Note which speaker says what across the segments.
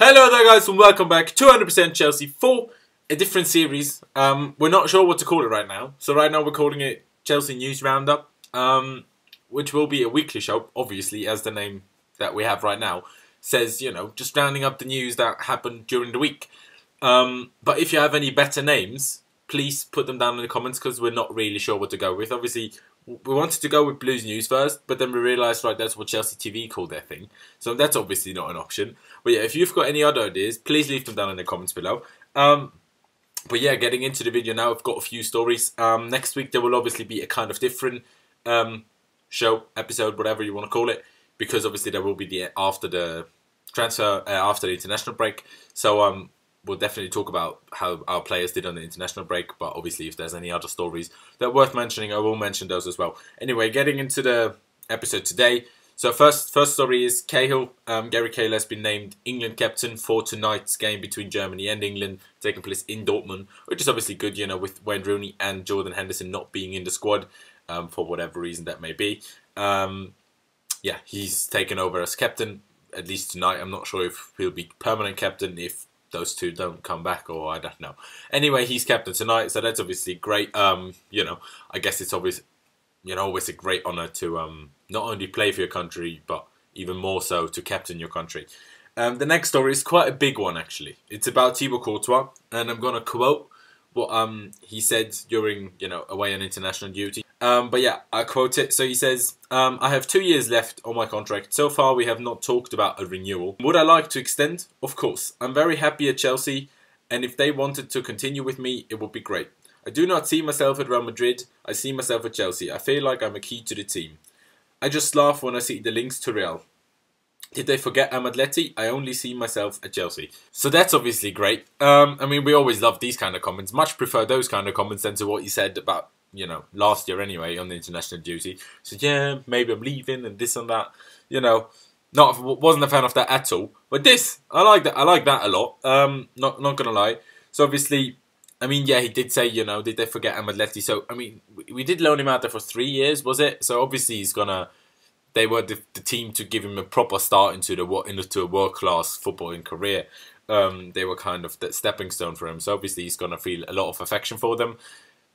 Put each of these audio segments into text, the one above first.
Speaker 1: Hello there guys and welcome back to 100% Chelsea for a different series. We're not sure what to call it right now. So right now we're calling it Chelsea News Roundup, which will be a weekly show, obviously, as the name that we have right now says, you know, just rounding up the news that happened during the week. But if you have any better names, please put them down in the comments because we're not really sure what to go with. Obviously, we wanted to go with Blues News first, but then we realised, right, that's what Chelsea TV called their thing. So that's obviously not an option. But yeah, if you've got any other ideas, please leave them down in the comments below. But yeah, getting into the video now, I've got a few stories. Next week, there will obviously be a kind of different show, episode, whatever you want to call it. Because obviously there will be after the transfer, after the international break. So we'll definitely talk about how our players did on the international break, but obviously if there's any other stories that are worth mentioning, I will mention those as well. Anyway, getting into the episode today. So first story is Cahill. Gary Cahill has been named England captain for tonight's game between Germany and England, taking place in Dortmund, which is obviously good, you know, with Wayne Rooney and Jordan Henderson not being in the squad for whatever reason that may be. Yeah, he's taken over as captain, at least tonight. I'm not sure if he'll be permanent captain if those two don't come back, or I don't know. Anyway, he's captain tonight, so that's obviously great. You know, I guess it's always, you know, always a great honour to not only play for your country, but even more so to captain your country. The next story is quite a big one, actually. It's about Thibaut Courtois, and I'm going to quote what he said during, you know, away on international duty. But yeah, I quote it. So he says, I have 2 years left on my contract. So far, we have not talked about a renewal. Would I like to extend? Of course. I'm very happy at Chelsea, and if they wanted to continue with me, it would be great. I do not see myself at Real Madrid. I see myself at Chelsea. I feel like I'm a key to the team. I just laugh when I see the links to Real. Did they forget I'm Atleti? I only see myself at Chelsea. So that's obviously great. I mean, we always love these kind of comments. Much prefer those kind of comments than to what he said about, you know, last year anyway on the international duty. So yeah, maybe I'm leaving and this and that. You know, wasn't a fan of that at all. But this, I like that. I like that a lot. Not gonna lie. So obviously, I mean, yeah, he did say, you know, did they forget I'm Atleti? So I mean, we did loan him out there for 3 years, was it? So obviously he's gonna. They were the team to give him a proper start into a world-class footballing career. They were kind of the stepping stone for him. So obviously he's gonna feel a lot of affection for them.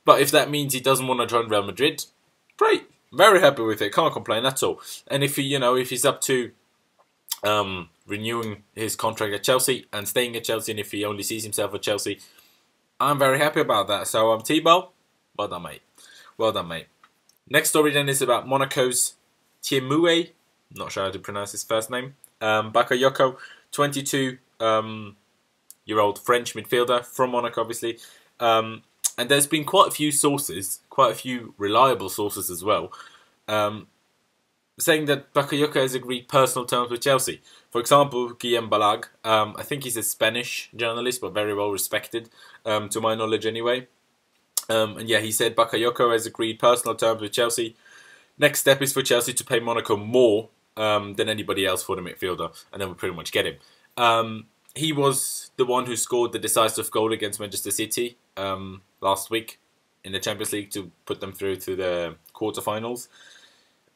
Speaker 1: But if that means he doesn't want to join Real Madrid, great. Very happy with it. Can't complain at all. And if he, you know, if he's up to renewing his contract at Chelsea and staying at Chelsea, and if he only sees himself at Chelsea, I'm very happy about that. So Thibaut, well done, mate. Well done, mate. Next story then is about Monaco's Thiemoué. Not sure how to pronounce his first name. Bakayoko, 22-year-old French midfielder from Monaco, obviously. And there's been quite a few sources, quite a few reliable sources as well, saying that Bakayoko has agreed personal terms with Chelsea. For example, Guillem Balag, I think he's a Spanish journalist, but very well respected, to my knowledge anyway. And yeah, he said Bakayoko has agreed personal terms with Chelsea. Next step is for Chelsea to pay Monaco more than anybody else for the midfielder, and then we pretty much get him. He was the one who scored the decisive goal against Manchester City last week in the Champions League to put them through to the quarterfinals.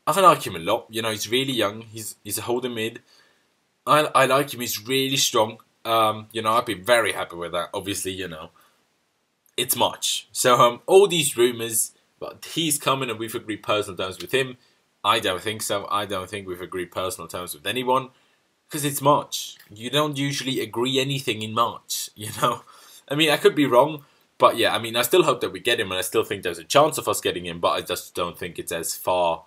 Speaker 1: I like him a lot. You know, he's really young. He's a holding mid. I like him. He's really strong. You know, I've been very happy with that. Obviously, you know, it's much. So all these rumours, but he's coming and we've agreed personal terms with him. I don't think so. I don't think we've agreed personal terms with anyone. Because it's March. You don't usually agree anything in March, you know. I mean, I could be wrong. But yeah, I mean, I still hope that we get him. And I still think there's a chance of us getting him. But I just don't think it's as far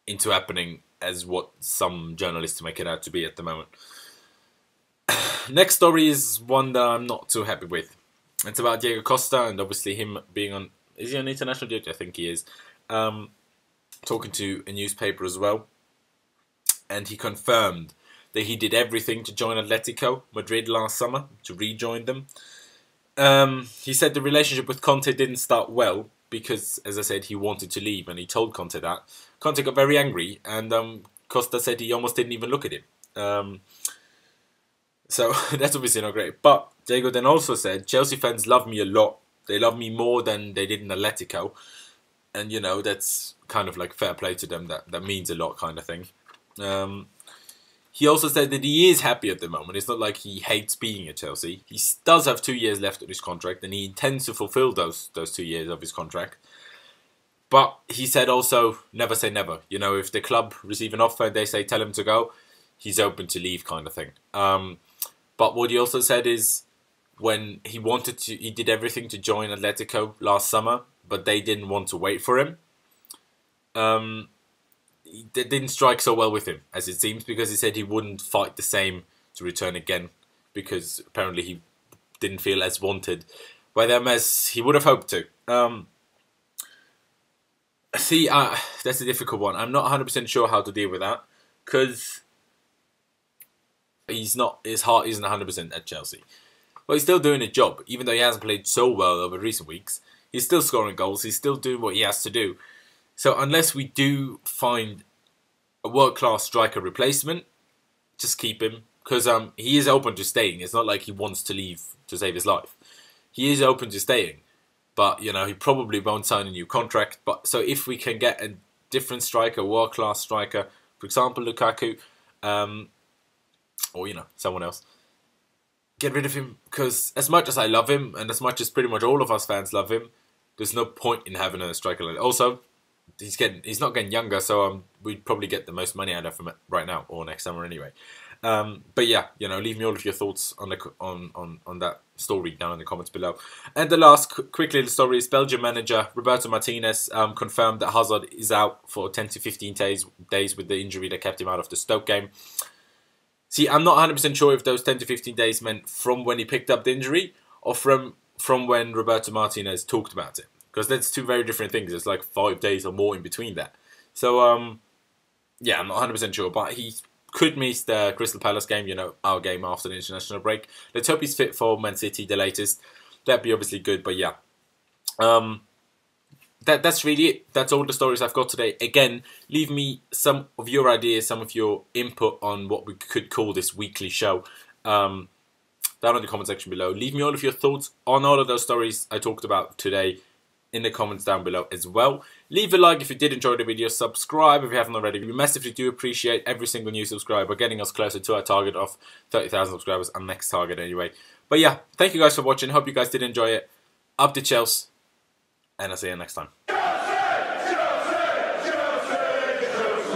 Speaker 1: into happening as what some journalists make it out to be at the moment. Next story is one that I'm not too happy with. It's about Diego Costa and obviously him being on... Is he on international duty? I think he is. Talking to a newspaper as well. And he confirmed that he did everything to join Atletico Madrid last summer, to rejoin them. He said the relationship with Conte didn't start well because, as I said, he wanted to leave and he told Conte that. Conte got very angry and Costa said he almost didn't even look at him. So that's obviously not great. But Diego then also said, Chelsea fans love me a lot. They love me more than they did in Atletico. And, you know, that's kind of like fair play to them. That means a lot kind of thing. he also said that he is happy at the moment. It's not like he hates being at Chelsea. He does have 2 years left on his contract, and he intends to fulfill those 2 years of his contract. But he said also, never say never. You know, if the club receive an offer and they say tell him to go, he's open to leave kind of thing. But what he also said is when he wanted to, he did everything to join Atletico last summer, but they didn't want to wait for him. It didn't strike so well with him, as it seems, because he said he wouldn't fight the same to return again, because apparently he didn't feel as wanted by them as he would have hoped to. See, that's a difficult one. I'm not 100% sure how to deal with that, because his heart isn't 100% at Chelsea. But he's still doing a job, even though he hasn't played so well over recent weeks. He's still scoring goals. He's still doing what he has to do. So unless we do find a world-class striker replacement, just keep him. Because he is open to staying. It's not like he wants to leave to save his life. He is open to staying. But, you know, he probably won't sign a new contract. But so if we can get a different striker, world-class striker, for example, Lukaku, or, you know, someone else, get rid of him. Because as much as I love him, and as much as pretty much all of us fans love him, there's no point in having a striker like that. Also, he's not getting younger, so we'd probably get the most money out of him right now, or next summer anyway. But yeah, you know, leave me all of your thoughts on that story down in the comments below. And the last quick little story is Belgian manager Roberto Martinez confirmed that Hazard is out for 10 to 15 days with the injury that kept him out of the Stoke game. See, I'm not 100% sure if those 10 to 15 days meant from when he picked up the injury or from when Roberto Martinez talked about it. Because that's two very different things. It's like 5 days or more in between that. So, yeah, I'm not 100% sure. But he could miss the Crystal Palace game, you know, our game after the international break. Let's hope he's fit for Man City, the latest. That'd be obviously good, but yeah. That's really it. That's all the stories I've got today. Again, leave me some of your ideas, some of your input on what we could call this weekly show down in the comment section below. Leave me all of your thoughts on all of those stories I talked about today in the comments down below as well. Leave a like if you did enjoy the video. Subscribe if you haven't already. We massively do appreciate every single new subscriber, getting us closer to our target of 30,000 subscribers, our next target anyway. But yeah, thank you guys for watching. Hope you guys did enjoy it. Up to Chelsea, and I'll see you next time.